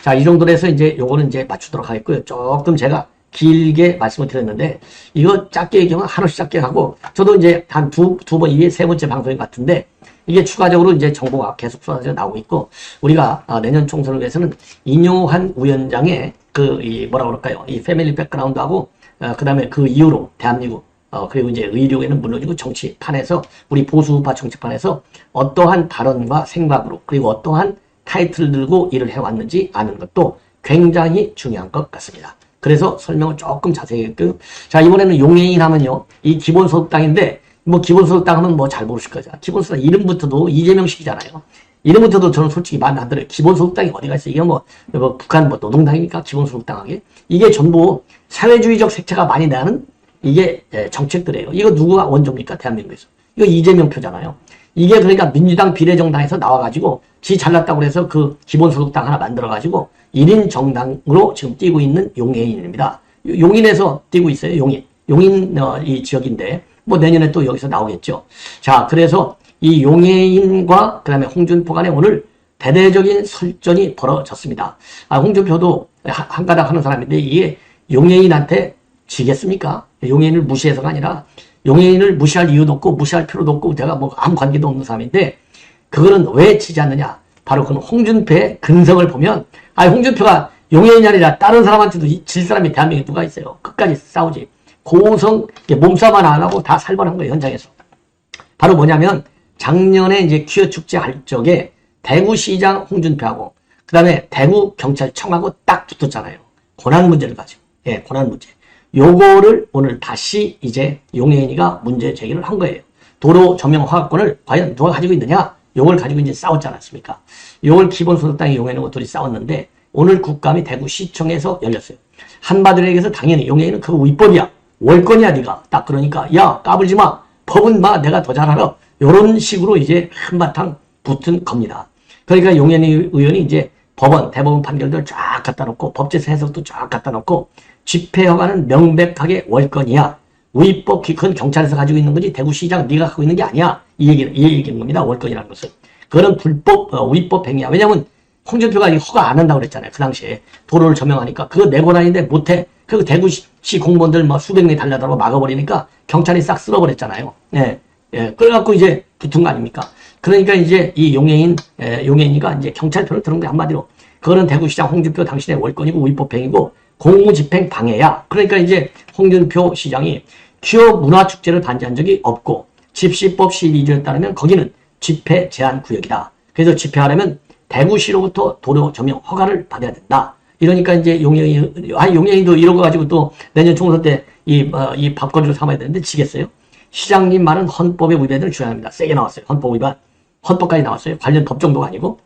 자, 이 정도로 해서 이제 요거는 이제 맞추도록 하겠고요. 조금 제가 길게 말씀을 드렸는데, 이거 짧게 얘기하면 하루씩 짧게 하고, 저도 이제 한 두 번, 이게 세 번째 방송인 것 같은데, 이게 추가적으로 이제 정보가 계속 쏟아져 나오고 있고, 우리가 내년 총선을 위해서는 인요한 위원장의 뭐라 그럴까요? 이 패밀리 백그라운드하고, 그 다음에 그 이후로 대한민국, 그리고 이제 의료에는 물론이고 정치판에서, 우리 보수우파 정치판에서 어떠한 발언과 생각으로, 그리고 어떠한 타이틀을 들고 일을 해왔는지 아는 것도 굉장히 중요한 것 같습니다. 그래서 설명을 조금 자세히 했고요. 자, 이번에는 용해인 하면요. 이 기본소득당인데, 뭐 기본소득당 하면 뭐 잘 모르실 거죠. 기본소득당 이름부터도 이재명식이잖아요. 이름부터도 저는 솔직히 마음에 안 들어요. 기본소득당이 어디가 있어요? 이게 뭐 북한 뭐 노동당입니까? 기본소득당하게? 이게 전부 사회주의적 색채가 많이 나는 이게 정책들이에요. 이거 누구가 원조입니까? 대한민국에서. 이거 이재명 표잖아요. 이게 그러니까 민주당 비례정당에서 나와가지고 지 잘났다고 해서 그 기본소득당 하나 만들어가지고 1인 정당으로 지금 뛰고 있는 용해인입니다. 용인에서 뛰고 있어요. 용인 이 지역인데 뭐 내년에 또 여기서 나오겠죠. 자, 그래서 이 용해인과 그 다음에 홍준표 간에 오늘 대대적인 설전이 벌어졌습니다. 홍준표도 한 가닥 하는 사람인데 이게 용해인한테 지겠습니까? 용해인을 무시해서가 아니라 용해인을 무시할 이유도 없고 무시할 필요도 없고 내가 뭐 아무 관계도 없는 사람인데 그거는 왜 치지 않느냐? 바로 그 홍준표의 근성을 보면 홍준표가 용해인이 아니라 다른 사람한테도 질 사람이 대한민국에 누가 있어요? 끝까지 싸우지. 고성 몸싸움만 안 하고 다 살벌한 거예요, 현장에서. 바로 뭐냐면 작년에 이제 퀴어 축제 할 적에 대구시장 홍준표하고 그 다음에 대구경찰청하고 딱 붙었잖아요. 고난 문제를 가지고. 예, 고난 문제. 요거를 오늘 다시 이제 용해인이가 문제 제기를 한 거예요. 도로 점용 허가권을 과연 누가 가지고 있느냐? 요걸 가지고 이제 싸웠지 않았습니까? 요걸 기본소득당이 용해인하고 둘이 싸웠는데 오늘 국감이 대구시청에서 열렸어요. 한마디로 당연히 용해인은 그거 위법이야. 월권이야 네가. 딱 그러니까 야 까불지 마. 법은 내가 더 잘 알아. 요런 식으로 이제 한바탕 붙은 겁니다. 그러니까 용해인 의원이 이제 대법원 판결들 쫙 갖다 놓고 법제사 해석도 쫙 갖다 놓고 집회허가는 명백하게 월권이야. 위법 그건 경찰에서 가지고 있는 거지 대구시장 네가 갖고 있는 게 아니야. 이 얘기는 겁니다. 월권이라는 것은. 그거는 위법 행위야. 왜냐면 홍준표가 허가 안 한다고 그랬잖아요. 그 당시에 도로를 점용하니까 그거 내 권한인데 못해. 그리고 대구시 공무원들 수백 명이 달려들고 막아버리니까 경찰이 싹 쓸어버렸잖아요. 예. 그래갖고 이제 붙은 거 아닙니까? 그러니까 이제 이 용해인이가 이제 경찰표를 들은 게 한마디로 그거는 대구시장 홍준표 당신의 월권이고 위법행위고 공무집행 방해야. 그러니까 이제 홍준표 시장이 퀴어 문화축제를 반대한 적이 없고 집시법 시리즈에 따르면 거기는 집회 제한 구역이다. 그래서 집회하려면 대구시로부터 도로 점용 허가를 받아야 된다. 이러니까 이제 용해인도 이런 거 가지고 또 내년 총선 때 이 밥거리를 삼아야 되는데 지겠어요? 시장님 말은 헌법의 위배를 주장합니다. 세게 나왔어요. 헌법 위반. 헌법까지 나왔어요. 관련 법 정도가 아니고.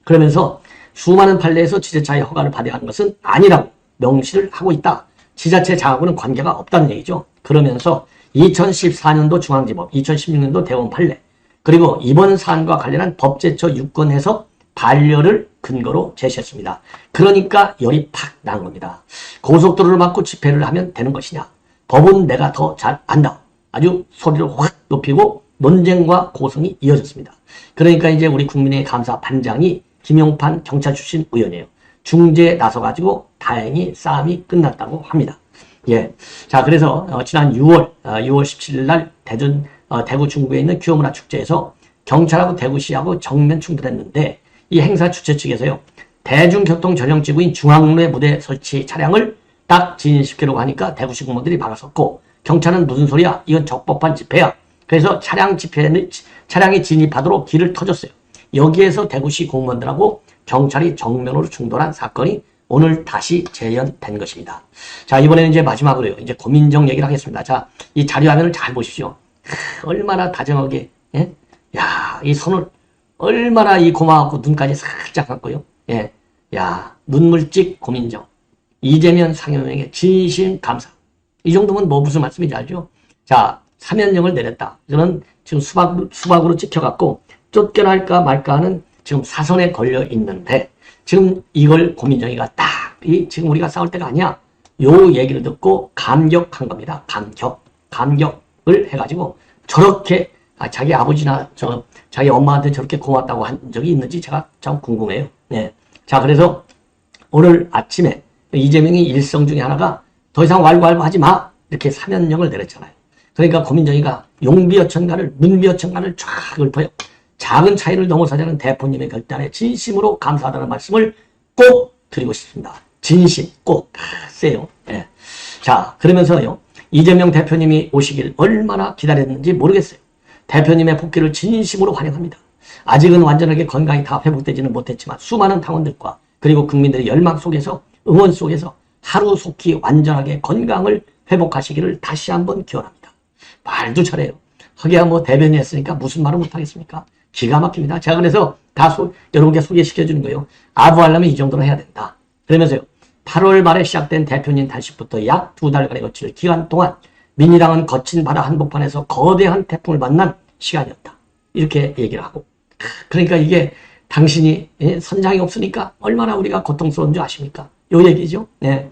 그러면서 수많은 판례에서 지자체의 허가를 받아야 하는 것은 아니라고 명시를 하고 있다. 지자체 장하고는 관계가 없다는 얘기죠. 그러면서 2014년도 중앙지법, 2016년도 대법원 판례, 그리고 이번 사안과 관련한 법제처 유권 해석 반려를 근거로 제시했습니다. 그러니까 열이 팍 난 겁니다. 고속도로를 막고 집회를 하면 되는 것이냐? 법은 내가 더 잘 안다. 아주 소리를 확 높이고 논쟁과 고성이 이어졌습니다. 그러니까 이제 우리 국민의 감사 반장이 김용판 경찰 출신 의원이에요. 중재에 나서가지고 다행히 싸움이 끝났다고 합니다. 예. 자, 그래서 지난 6월 17일 날 대구 중구에 있는 퀴어 문화축제에서 경찰하고 대구시하고 정면 충돌했는데 이 행사 주최 측에서요. 대중교통 전용지구인 중앙로에 무대 설치 차량을 딱 진입시키려고 하니까 대구시 공무원들이 막아섰고 경찰은 무슨 소리야? 이건 적법한 집회야. 그래서 차량이 진입하도록 길을 터줬어요. 여기에서 대구시 공무원들하고 경찰이 정면으로 충돌한 사건이 오늘 다시 재현된 것입니다. 자, 이번에는 이제 마지막으로요. 이제 고민정 얘기를 하겠습니다. 자, 이 자료화면을 잘 보십시오. 얼마나 다정하게, 예? 야, 이 손을 얼마나 고마워하고 눈까지 살짝 감고요. 예. 야, 눈물찍 고민정. 이재명 상임위원에게 진심 감사. 이 정도면 무슨 말씀인지 알죠? 자, 사면령을 내렸다. 저는 지금 수박으로 찍혀갖고 쫓겨날까 말까 하는 지금 사선에 걸려 있는데 지금 이걸 고민정이가 지금 우리가 싸울 때가 아니야. 요 얘기를 듣고 감격한 겁니다. 감격을 해가지고 저렇게 자기 아버지나 자기 엄마한테 저렇게 고맙다고 한 적이 있는지 제가 참 궁금해요. 네. 자, 그래서 오늘 아침에 이재명이 일성 중에 하나가 더 이상 왈가왈부 하지 마 이렇게 사면령을 내렸잖아요. 그러니까 고민정의가 용비어천가를 문비어천가를 쫙 읊어요. 작은 차이를 넘어서지 않은 대표님의 결단에 진심으로 감사하다는 말씀을 꼭 드리고 싶습니다. 진심 꼭 세요. 예. 자, 그러면서요, 이재명 대표님이 오시길 얼마나 기다렸는지 모르겠어요. 대표님의 복귀를 진심으로 환영합니다. 아직은 완전하게 건강이 다 회복되지는 못했지만 수많은 당원들과 그리고 국민들의 열망 속에서, 응원 속에서 하루속히 완전하게 건강을 회복하시기를 다시 한번 기원합니다. 말도 잘해요. 하기야 뭐 대변인 했으니까 무슨 말을 못하겠습니까? 기가 막힙니다. 제가 그래서 여러분께 소개시켜주는 거예요. 아부하려면 이 정도는 해야 된다. 그러면서요, 8월 말에 시작된 대표님 단식부터 약 2달간에 거칠 기간 동안 민주당은 거친 바다 한복판에서 거대한 태풍을 만난 시간이었다. 이렇게 얘기를 하고. 그러니까 이게 당신이 선장이 없으니까 얼마나 우리가 고통스러운 줄 아십니까? 요 얘기죠. 네.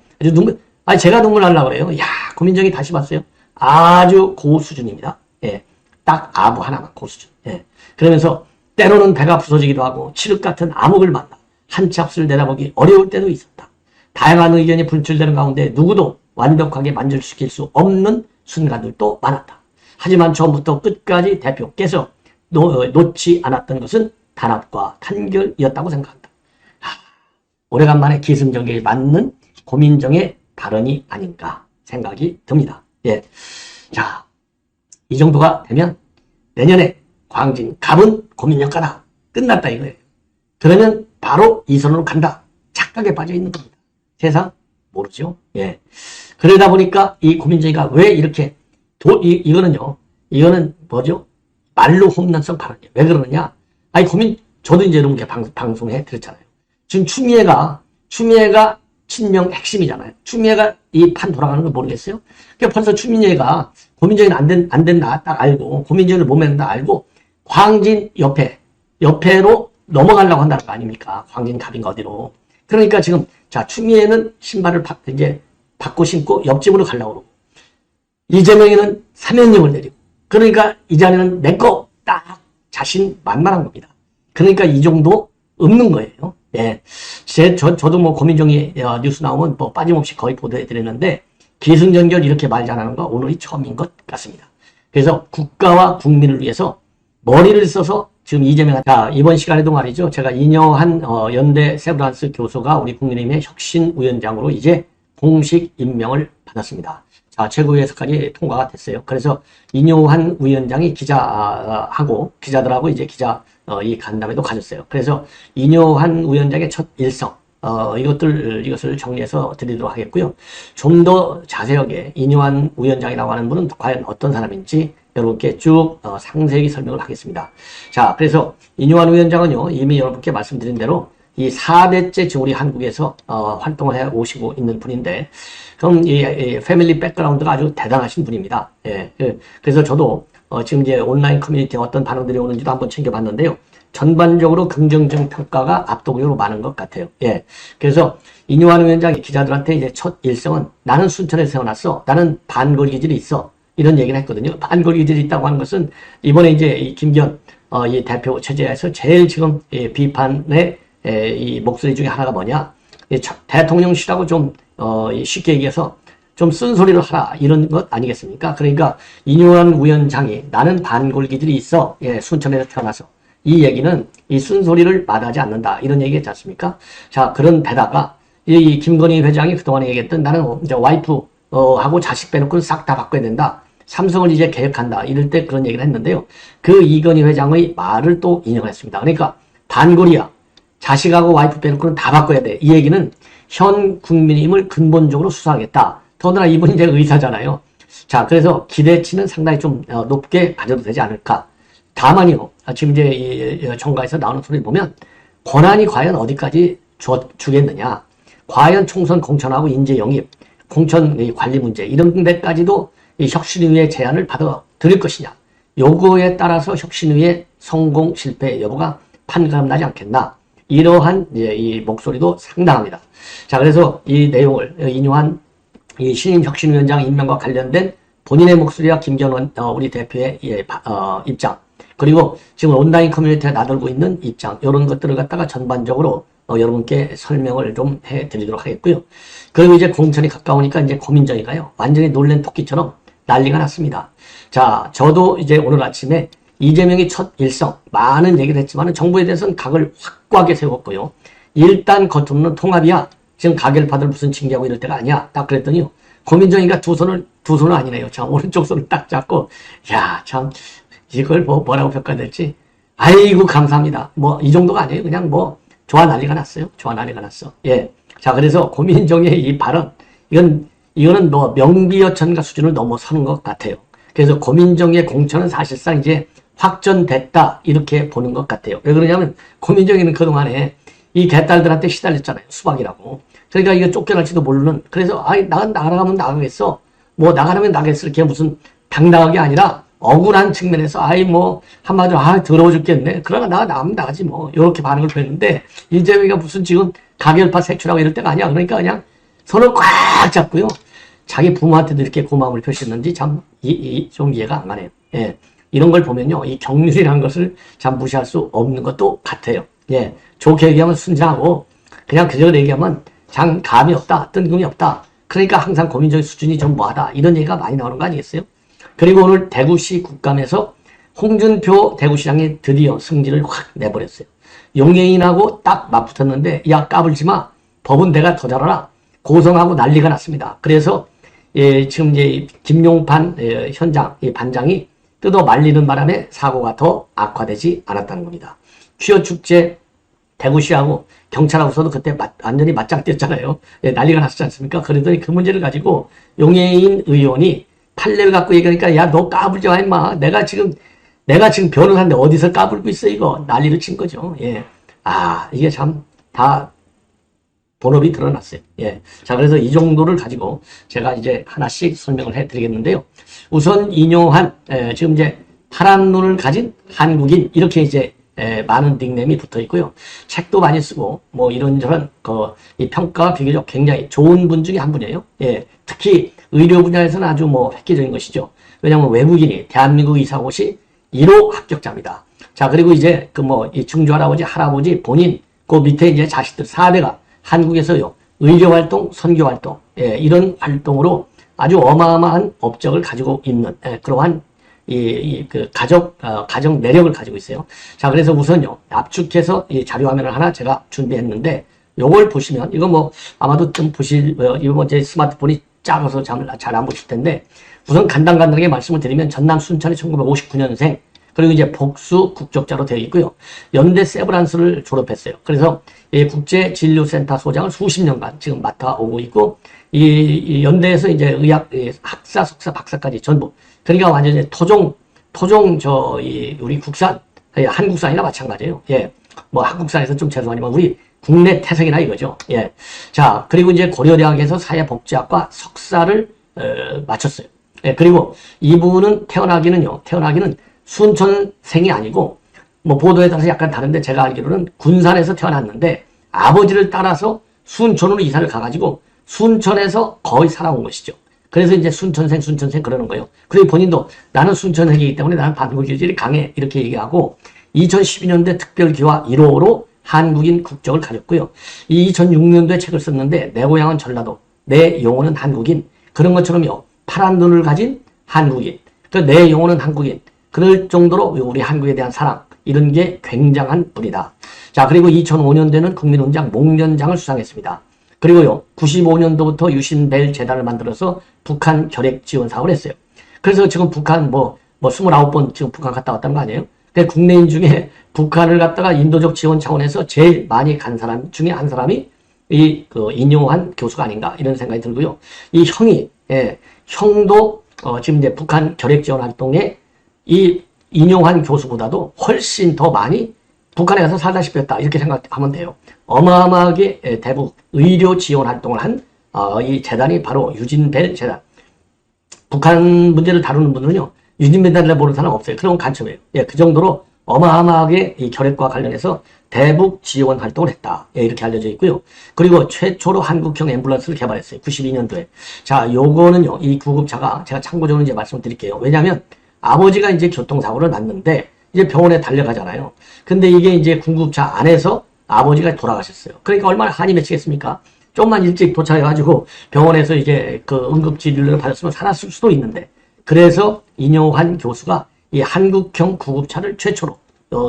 아주 제가 눈물 나려고 그래요. 야, 고민정이 다시 봤어요. 아주 고수준입니다. 예. 딱 아부 하나만 고수준. 예. 그러면서 때로는 배가 부서지기도 하고 칠흑 같은 암흑을 만나 한 치 앞을 내다보기 어려울 때도 있었다. 다양한 의견이 분출되는 가운데 누구도 완벽하게 만족시킬 수 없는 순간들도 많았다. 하지만 처음부터 끝까지 대표께서 놓지 않았던 것은 단합과 단결이었다고 생각한다. 오래간만에 기승전결이 맞는 고민정의 발언이 아닌가 생각이 듭니다. 예. 자, 이 정도가 되면 내년에 광진 갑은 고민역가다. 끝났다 이거예요. 그러면 바로 이선으로 간다. 착각에 빠져 있는 겁니다. 세상 모르죠. 예. 그러다 보니까 이 고민정의가 왜 이렇게 이거는 뭐죠? 말로 홈런성 발언이에요. 왜 그러느냐? 저도 이제 이런 게 방송에 들었잖아요. 지금 추미애가 친명 핵심이잖아요. 추미애가 이 판 돌아가는 걸 모르겠어요? 그러니까 벌써 추미애가 고민정의는 안 된다 딱 알고, 고민정의를 못 맺는다 알고, 광진 옆에로 넘어가려고 한다는 거 아닙니까? 광진 갑인가 어디로. 그러니까 지금, 자, 추미애는 신발을 이제 바꿔 신고 옆집으로 가려고 그러고, 이재명이는 사면령을 내리고, 그러니까 이 자리는 내 거 딱 자신 만만한 겁니다. 그러니까 이 정도 없는 거예요. 예. 저도 뭐 고민정의 뉴스 나오면 뭐 빠짐없이 거의 보도해 드리는데, 기승전결 이렇게 말 잘하는 거 오늘이 처음인 것 같습니다. 그래서 국가와 국민을 위해서 머리를 써서 지금 이번 시간에도 말이죠. 제가 인여한 연대 세브란스 교수가 우리 국민의힘의 혁신위원장으로 이제 공식 임명을 받았습니다. 자, 최고위에서까지 통과가 됐어요. 그래서 인요한 위원장이 기자들하고 이제 이 간담회도 가졌어요. 그래서 인요한 위원장의 첫 일성, 이것을 정리해서 드리도록 하겠고요. 좀 더 자세하게 인요한 위원장이라고 하는 분은 과연 어떤 사람인지 여러분께 쭉 상세히 설명을 하겠습니다. 자, 그래서 인요한 위원장은요, 이미 여러분께 말씀드린 대로 이 4대째 지금 우리 한국에서 활동을 해 오시고 있는 분인데, 그럼 이 패밀리 백그라운드가 아주 대단하신 분입니다. 예, 그래서 저도 지금 이제 온라인 커뮤니티에 어떤 반응들이 오는지도 한번 챙겨봤는데요. 전반적으로 긍정적 평가가 압도적으로 많은 것 같아요. 예, 그래서 인요한 위원장이 기자들한테 이제 첫 일성은 나는 순천에서 태어났어. 나는 반골 기질이 있어. 이런 얘기를 했거든요. 반골 기질이 있다고 하는 것은 이번에 이제 이 김기현 이 대표 체제에서 제일 지금 비판의 이 목소리 중에 하나가 뭐냐? 대통령실하고 좀 쉽게 얘기해서 좀 쓴소리를 하라 이런 것 아니겠습니까? 그러니까 인요한 위원장이 나는 반골 기질이 있어. 예, 순천에서 태어나서 이 얘기는 이 쓴소리를 마다하지 않는다 이런 얘기했지 않습니까? 자, 그런 데다가 이 김건희 회장이 그동안에 얘기했던 나는 이제 와이프 하고 자식 빼놓고 싹 다 바꿔야 된다. 삼성을 이제 개혁한다. 이럴 때 그런 얘기를 했는데요. 그 이건희 회장의 말을 또 인용했습니다. 그러니까 반골이야. 자식하고 와이프 빼놓고는 다 바꿔야 돼. 이 얘기는 현 국민의힘을 근본적으로 수사하겠다. 더구나 이분이 이제 의사잖아요. 자, 그래서 기대치는 상당히 좀 높게 가져도 되지 않을까. 다만요, 지금 이제 이 정가에서 나오는 소리를 보면 권한이 과연 어디까지 주겠느냐. 과연 총선 공천하고 인재 영입, 공천 관리 문제 이런 데까지도 이 혁신위의 제안을 받아들일 것이냐. 요거에 따라서 혁신위의 성공 실패 여부가 판가름 나지 않겠나. 이러한 이제 이 목소리도 상당합니다. 자, 그래서 이 내용을 인용한 이 신임 혁신위원장 임명과 관련된 본인의 목소리와 김경원 우리 대표의 입장, 그리고 지금 온라인 커뮤니티에 나돌고 있는 입장, 이런 것들을 갖다가 전반적으로 여러분께 설명을 좀 해드리도록 하겠고요. 그리고 이제 공천이 가까우니까 이제 고민정이가요. 완전히 놀란 토끼처럼 난리가 났습니다. 자, 저도 이제 오늘 아침에 이재명이 첫 일성, 많은 얘기를 했지만 정부에 대해서는 각을 확고하게 세웠고요. 일단 겉으로는 통합이야. 지금 가결파들 무슨 징계하고 이럴 때가 아니야. 딱 그랬더니요. 고민정이가 두 손은 아니네요. 자, 오른쪽 손을 딱 잡고, 야, 참, 이걸 뭐라고 평가해야 될지. 아이고, 감사합니다. 뭐, 이 정도가 아니에요. 그냥 뭐, 좋아 난리가 났어요. 좋아 난리가 났어. 예. 자, 그래서 고민정의 이 발언, 이거는 뭐, 명비어천가 수준을 넘어서는 것 같아요. 그래서 고민정의 공천은 사실상 이제 확전됐다. 이렇게 보는 것 같아요. 왜 그러냐면, 고민정이는 그동안에 이 개딸들한테 시달렸잖아요. 수박이라고. 그러니까 이거 쫓겨날지도 모르는. 그래서, 나가면 나가겠어. 뭐, 나가려면 나가겠어. 이렇게 무슨 당당하게 아니라 억울한 측면에서, 한마디로, 더러워 죽겠네. 그러나 나가면 나가지 뭐. 이렇게 반응을 보였는데, 이재명이가 무슨 지금 가결파 색출하고 이럴 때가 아니야. 그러니까 그냥 손을 꽉 잡고요. 자기 부모한테도 이렇게 고마움을 표시했는지 참, 좀 이해가 안 가네요. 예. 이런 걸 보면요. 이 경륜이라는 것을 참 무시할 수 없는 것도 같아요. 예. 좋게 얘기하면 순진하고, 그냥 그저 얘기하면 장 감이 없다, 뜬금이 없다. 그러니까 항상 고민적인 수준이 좀 뭐하다. 이런 얘기가 많이 나오는 거 아니겠어요? 그리고 오늘 대구시 국감에서 홍준표 대구시장이 드디어 승리를 확 내버렸어요. 용해인하고 딱 맞붙었는데, 야, 까불지 마. 법은 내가 더 잘 알아. 고성하고 난리가 났습니다. 그래서, 지금 이제 김용판 현장, 반장이 뜯어 말리는 바람에 사고가 더 악화되지 않았다는 겁니다. 퀴어 축제 대구시하고 경찰하고서도 그때 완전히 맞짱 떴잖아요. 예, 난리가 났지 않습니까? 그러더니 그 문제를 가지고 용해인 의원이 판례를 갖고 얘기하니까, 야, 너 까불지 마, 임마. 내가 지금 변호사인데 어디서 까불고 있어, 이거. 난리를 친 거죠. 예. 이게 참 다 본업이 드러났어요. 예. 자, 그래서 이 정도를 가지고 제가 이제 하나씩 설명을 해 드리겠는데요. 우선 인용한, 지금 이제 파란 눈을 가진 한국인, 이렇게 이제 많은 닉네임이 붙어 있고요. 책도 많이 쓰고, 뭐 이런저런, 이 평가가 비교적 굉장히 좋은 분 중에 한 분이에요. 예. 특히 의료 분야에서는 아주 뭐 획기적인 것이죠. 왜냐하면 외국인이 대한민국 이사 곳이 1호 합격자입니다. 자, 그리고 이제 이 증조할아버지, 할아버지, 본인, 그 밑에 이제 자식들 4대가 한국에서요, 의료 활동, 선교 활동, 이런 활동으로 아주 어마어마한 업적을 가지고 있는, 그러한 가정 내력을 가지고 있어요. 자, 그래서 우선요, 압축해서 이 자료 화면을 하나 제가 준비했는데, 요걸 보시면, 이거 아마도 좀 이거 제 스마트폰이 작아서 잘 안 보실 텐데, 우선 간단하게 말씀을 드리면, 전남 순천의 1959년생, 그리고 이제 복수 국적자로 되어 있고요. 연대 세브란스를 졸업했어요. 그래서 이 국제진료센터 소장을 수십 년간 지금 맡아오고 있고, 이 연대에서 이제 의학, 학사, 석사, 박사까지 전부. 그러니까 완전히 우리 국산, 한국산이나 마찬가지예요. 예. 한국산에서 좀 죄송하지만 우리 국내 태생이나 이거죠. 예. 자, 그리고 이제 고려대학에서 사회복지학과 석사를, 마쳤어요. 예. 그리고 이분은 태어나기는 순천생이 아니고, 보도에 따라서 약간 다른데 제가 알기로는 군산에서 태어났는데 아버지를 따라서 순천으로 이사를 가가지고 순천에서 거의 살아온 것이죠. 그래서 이제 순천생 그러는 거예요. 그리고 본인도 나는 순천생이기 때문에 나는 반국유질이 강해. 이렇게 얘기하고 2012년도에 특별기화 1호로 한국인 국적을 가졌고요. 이 2006년도에 책을 썼는데 내 고향은 전라도, 내 영혼은 한국인. 그런 것처럼요. 파란 눈을 가진 한국인. 내 영혼은 한국인. 그럴 정도로 우리 한국에 대한 사랑, 이런 게 굉장한 분이다. 자, 그리고 2005년도에는 국민훈장 목련장을 수상했습니다. 그리고요, 95년도부터 유신벨 재단을 만들어서 북한 결핵 지원 사업을 했어요. 그래서 지금 북한 29번 지금 북한 갔다 왔다는 거 아니에요? 근데 국내인 중에 북한을 갔다가 인도적 지원 차원에서 제일 많이 간 사람 중에 한 사람이 인용한 교수가 아닌가, 이런 생각이 들고요. 이 형도 지금 이제 북한 결핵 지원 활동에 이 인용한 교수보다도 훨씬 더 많이 북한에 가서 살다시피 했다, 이렇게 생각하면 돼요. 어마어마하게 대북 의료 지원 활동을 한 이 재단이 바로 유진벨 재단. 북한 문제를 다루는 분들은요, 유진벨 재단을 모르는 사람 없어요. 그런 간첩이에요. 예, 그 정도로 어마어마하게 이 결핵과 관련해서 대북 지원 활동을 했다. 예, 이렇게 알려져 있고요. 그리고 최초로 한국형 앰뷸런스를 개발했어요. 92년도에. 자, 요거는요, 이 구급차가 제가 참고적으로 이제 말씀드릴게요. 왜냐하면 아버지가 이제 교통사고를 났는데 이제 병원에 달려가잖아요. 근데 이게 이제 구급차 안에서 아버지가 돌아가셨어요. 그러니까 얼마나 한이 맺히겠습니까? 좀만 일찍 도착해가지고 병원에서 이제 그 응급진료를 받았으면 살았을 수도 있는데, 그래서 인용환 교수가 이 한국형 구급차를 최초로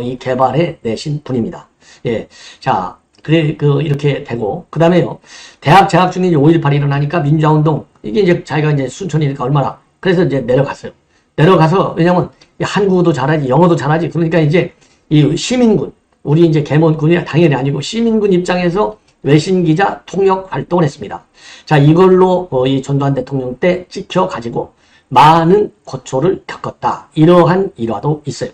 이 개발해 내신 분입니다. 예. 자, 그래, 이렇게 되고, 그 다음에요. 대학 재학 중에 5.18이 일어나니까 민주화운동, 이게 이제 자기가 이제 순천이니까 얼마나, 그래서 이제 내려갔어요. 내려가서, 왜냐면 한국어도 잘하지, 영어도 잘하지, 그러니까 이제 이 시민군, 우리 이제 계몬군이 당연히 아니고 시민군 입장에서 외신기자 통역 활동을 했습니다. 자, 이걸로 이 전두환 대통령 때 찍혀가지고 많은 고초를 겪었다. 이러한 일화도 있어요.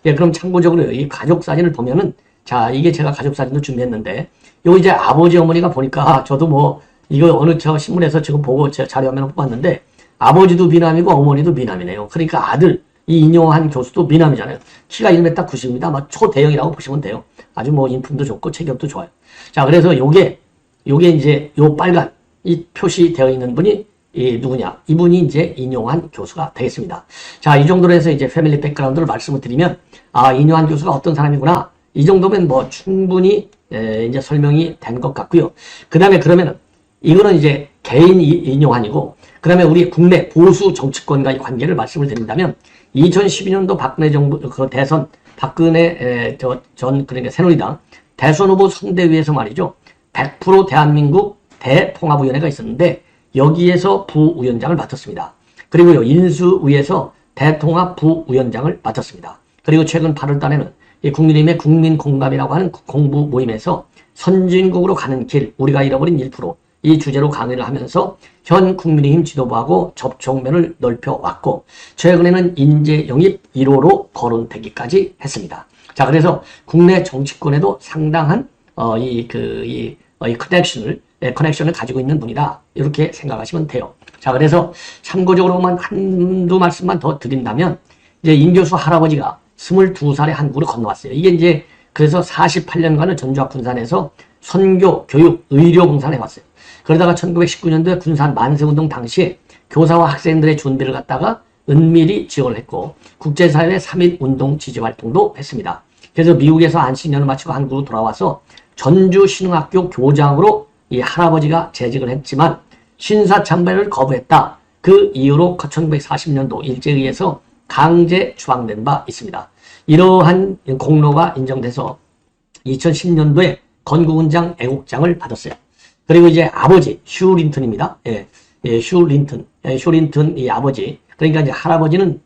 예, 그럼 참고적으로 이 가족 사진을 보면은, 자, 이게 제가 가족 사진도 준비했는데, 요 이제 아버지 어머니가 보니까 저도 뭐, 이거 어느 저 신문에서 지금 보고 제 자료화면을 뽑았는데, 아버지도 미남이고 어머니도 미남이네요. 그러니까 아들, 이 인용환 교수도 미남이잖아요. 키가 1m 90입니다. 아마 초대형이라고 보시면 돼요. 아주 뭐 인품도 좋고 체격도 좋아요. 자, 그래서 요게 이제 요 빨간, 이 표시되어 있는 분이 누구냐? 이분이 이제 인용환 교수가 되겠습니다. 자, 이 정도로 해서 이제 패밀리 백그라운드를 말씀을 드리면, 아, 인용환 교수가 어떤 사람이구나. 이 정도면 뭐 충분히 이제 설명이 된 것 같고요. 그 다음에 그러면은 이거는 이제 개인 인용환이고, 그 다음에 우리 국내 보수 정치권과의 관계를 말씀을 드린다면, 2012년도 박근혜 정부 그 대선, 박근혜 그러니까 새누리당 대선 후보 선대위에서 말이죠, 100% 대한민국 대통합위원회가 있었는데 여기에서 부위원장을 맡았습니다. 그리고요, 인수위에서 대통합 부위원장을 맡았습니다. 그리고 최근 8월 달에는 이 국민의힘의 국민공감이라고 하는 공부 모임에서 선진국으로 가는 길, 우리가 잃어버린 1%, 이 주제로 강의를 하면서 현 국민의힘 지도부하고 접촉면을 넓혀왔고, 최근에는 인재 영입 1호로 거론되기까지 했습니다. 자, 그래서 국내 정치권에도 상당한 이 커넥션을 가지고 있는 분이다, 이렇게 생각하시면 돼요. 자, 그래서 참고적으로만 한두 말씀만 더 드린다면, 이제 임 교수 할아버지가 22살에 한국으로 건너왔어요. 이게 이제 그래서 48년간을 전주와 군산에서 선교, 교육, 의료 봉사를 해왔어요. 그러다가 1919년도에 군산 만세운동 당시에 교사와 학생들의 준비를 갖다가 은밀히 지원을 했고, 국제사회 3.1 운동 지지 활동도 했습니다. 그래서 미국에서 안식년을 마치고 한국으로 돌아와서 전주신흥학교 교장으로 이 할아버지가 재직을 했지만 신사참배를 거부했다. 그 이후로 1940년도 일제의해서 강제 추방된 바 있습니다. 이러한 공로가 인정돼서 2010년도에 건국훈장 애국장을 받았어요. 그리고 이제 아버지 휴 린턴입니다. 휴 린턴 이 아버지, 그러니까 이제 할아버지는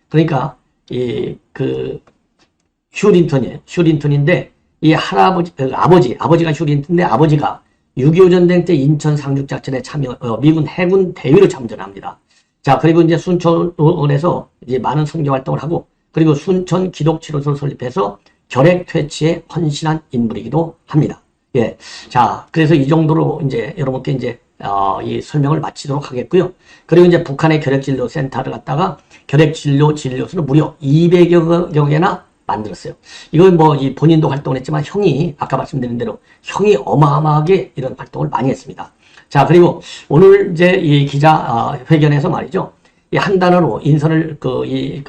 그러니까 휴 린턴이에요. 휴 린턴인데 이 할아버지 아버지가 휴 린턴인데, 아버지가 6.25 전쟁 때 인천 상륙작전에 참여, 미군 해군 대위로 참전합니다. 자, 그리고 이제 순천에서 이제 많은 선교 활동을 하고, 그리고 순천 기독치료소를 설립해서 결핵 퇴치에 헌신한 인물이기도 합니다. 예. 자, 그래서 이 정도로 이제 여러분께 이제, 이 설명을 마치도록 하겠고요. 그리고 이제 북한의 결핵진료 센터를 갖다가 결핵진료소를 무려 200여 개나 만들었어요. 이건 뭐, 이 본인도 활동을 했지만 형이, 아까 말씀드린 대로 형이 어마어마하게 이런 활동을 많이 했습니다. 자, 그리고 오늘 이제 이 기자 회견에서 말이죠, 이 한 단어로 인선을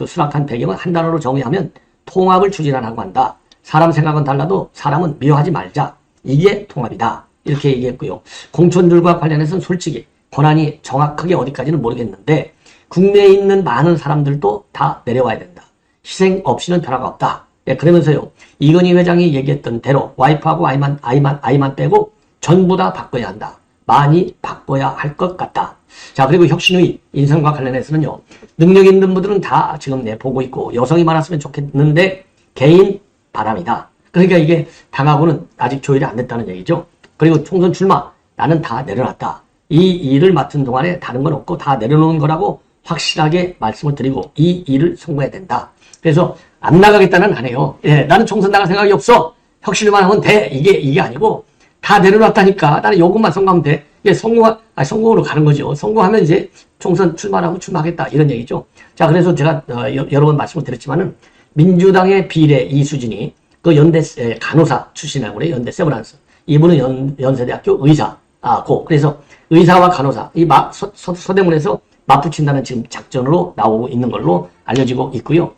수락한 배경은 한 단어로 정의하면 통합을 추진하라고 한다. 사람 생각은 달라도 사람은 미워하지 말자. 이게 통합이다. 이렇게 얘기했고요. 공천들과 관련해서는 솔직히 권한이 정확하게 어디까지는 모르겠는데, 국내에 있는 많은 사람들도 다 내려와야 된다. 희생 없이는 변화가 없다. 예, 그러면서요, 이건희 회장이 얘기했던 대로 와이프하고 아이만 빼고 전부 다 바꿔야 한다. 많이 바꿔야 할 것 같다. 자, 그리고 혁신의 인선과 관련해서는요, 능력 있는 분들은 다 지금 보고 있고, 여성이 많았으면 좋겠는데 개인 바람이다. 그러니까 이게 당하고는 아직 조율이 안 됐다는 얘기죠. 그리고 총선 출마, 나는 다 내려놨다. 이 일을 맡은 동안에 다른 건 없고 다 내려놓은 거라고 확실하게 말씀을 드리고, 이 일을 성공해야 된다. 그래서 안 나가겠다는 안 해요. 예, 나는 총선 나갈 생각이 없어. 혁신만 하면 돼. 이게 아니고 다 내려놨다니까. 나는 요것만 성공하면 돼. 이게 성공으로 가는 거죠. 성공하면 이제 총선 출마하겠다. 이런 얘기죠. 자, 그래서 제가 여러 번 말씀을 드렸지만은, 민주당의 비례 이수진이 그 연대 간호사 출신이라고 그래요. 연대 세브란스. 이분은 연세대학교 의사고, 그래서 의사와 간호사, 이 서대문에서 맞붙인다는 지금 작전으로 나오고 있는 걸로 알려지고 있고요.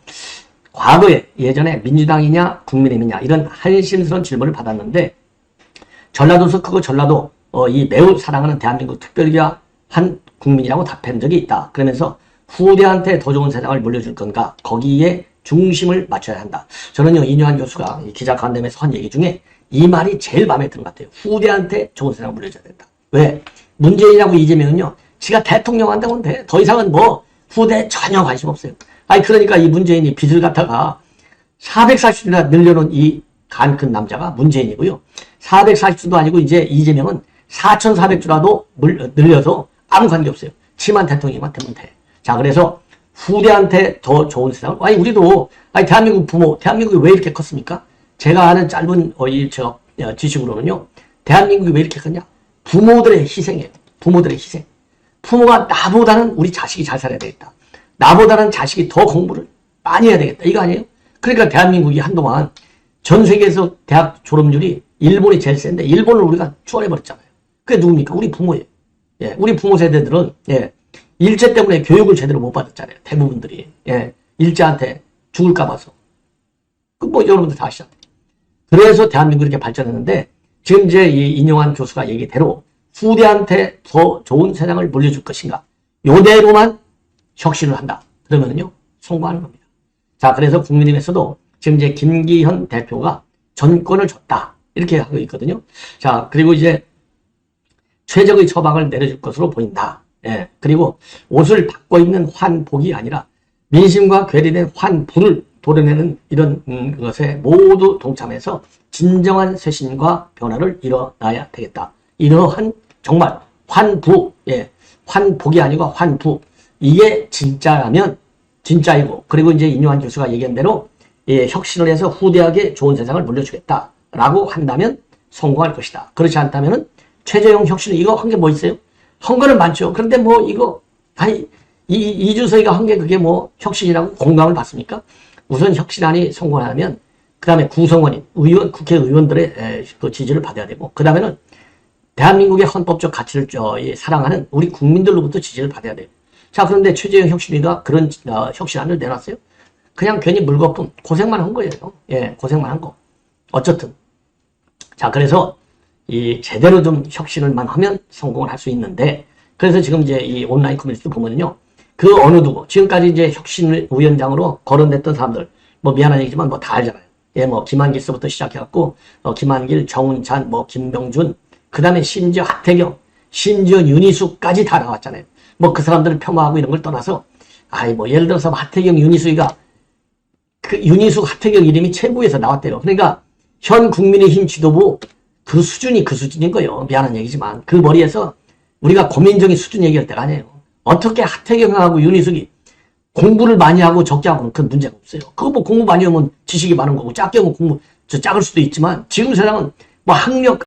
과거에 예전에 민주당이냐 국민의힘이냐 이런 한심스러운 질문을 받았는데 전라도에서 크고 전라도 이 매우 사랑하는 대한민국 특별기와 한 국민이라고 답한 적이 있다. 그러면서 후대한테 더 좋은 세상을 물려줄 건가 거기에 중심을 맞춰야 한다. 저는요 이뇨한 교수가 기자간담회에서 한 얘기 중에 이 말이 제일 마음에 드는 것 같아요. 후대한테 좋은 세상을 물려줘야 된다. 왜? 문재인이라고 이재명은요 지가 대통령 한다면 돼. 더 이상은 뭐 후대에 전혀 관심 없어요. 아니 그러니까 이 문재인이 빚을 갖다가 440주나 늘려놓은 이 간 큰 남자가 문재인이고요. 440주도 아니고 이제 이재명은 4,400주라도 늘려서 아무 관계없어요. 치만 대통령만 되면 돼. 자 그래서 후대한테 더 좋은 세상을 아니 우리도 아니 대한민국 부모 대한민국이 왜 이렇게 컸습니까? 제가 아는 짧은 지식으로는요. 대한민국이 왜 이렇게 컸냐? 부모들의 희생이에요. 부모들의 희생. 부모가 나보다는 우리 자식이 잘 살아야 되겠다. 나보다는 자식이 더 공부를 많이 해야 되겠다. 이거 아니에요? 그러니까 대한민국이 한동안 전 세계에서 대학 졸업률이 일본이 제일 센데 일본을 우리가 추월해버렸잖아요. 그게 누굽니까? 우리 부모예요. 예, 우리 부모 세대들은 예, 일제 때문에 교육을 제대로 못 받았잖아요. 대부분들이. 예, 일제한테 죽을까 봐서. 그 뭐 여러분들 다 아시잖아요. 그래서 대한민국이 이렇게 발전했는데 지금 이제 이 인용한 교수가 얘기대로 후대한테 더 좋은 세상을 물려줄 것인가. 요대로만 혁신을 한다. 그러면요 성공하는 겁니다. 자, 그래서 국민의힘에서도 지금 이제 김기현 대표가 전권을 줬다. 이렇게 하고 있거든요. 자, 그리고 이제 최적의 처방을 내려줄 것으로 보인다. 예. 그리고 옷을 바꿔 입는 환복이 아니라 민심과 괴리된 환부를 도려내는 이런 것에 모두 동참해서 진정한 쇄신과 변화를 이뤄나야 되겠다. 이러한 정말 환부, 예. 환복이 아니고 환부. 이게 진짜라면 진짜이고 그리고 이제 인요한 교수가 얘기한 대로 예, 혁신을 해서 후대하게 좋은 세상을 물려주겠다라고 한다면 성공할 것이다. 그렇지 않다면은 최재형 혁신 이거 한 게 뭐 있어요? 한 거는 많죠. 그런데 뭐 이거 아니 이주서이가 한 게 그게 뭐 혁신이라고 공감을 받습니까? 우선 혁신안이 성공하면 그 다음에 구성원인 의원 국회의원들의 그 지지를 받아야 되고 그 다음에는 대한민국의 헌법적 가치를 사랑하는 우리 국민들로부터 지지를 받아야 돼요. 자 그런데 최재형 혁신위가 그런 혁신안을 내놨어요. 그냥 괜히 물거품 고생만 한 거예요. 예, 고생만 한 거. 어쨌든 자 그래서 이 제대로 좀 혁신을만 하면 성공을 할 수 있는데 그래서 지금 이제 이 온라인 커뮤니티 보면요 그 어느 누구 지금까지 이제 혁신위원장으로 거론됐던 사람들 뭐 미안한 얘기지만 뭐 다 알잖아요. 예, 뭐 김한길서부터 시작해갖고 김한길, 정운찬, 뭐 김병준, 그 다음에 심지어 하태경, 심지어 윤희숙까지 다 나왔잖아요. 뭐 그 사람들을 폄하하고 이런 걸 떠나서 아이 뭐 예를 들어서 하태경, 윤희숙이가 그 윤희숙, 하태경 이름이 최고에서 나왔대요. 그러니까 현 국민의힘 지도부 그 수준이 그 수준인 거예요. 미안한 얘기지만 그 머리에서 우리가 고민적인 수준 얘기할 때가 아니에요. 어떻게 하태경하고 윤희숙이 공부를 많이 하고 적게 하고는 그 문제가 없어요. 그거 뭐 공부 많이 하면 지식이 많은 거고 작게 하면 공부 작을 수도 있지만 지금 세상은 뭐 학력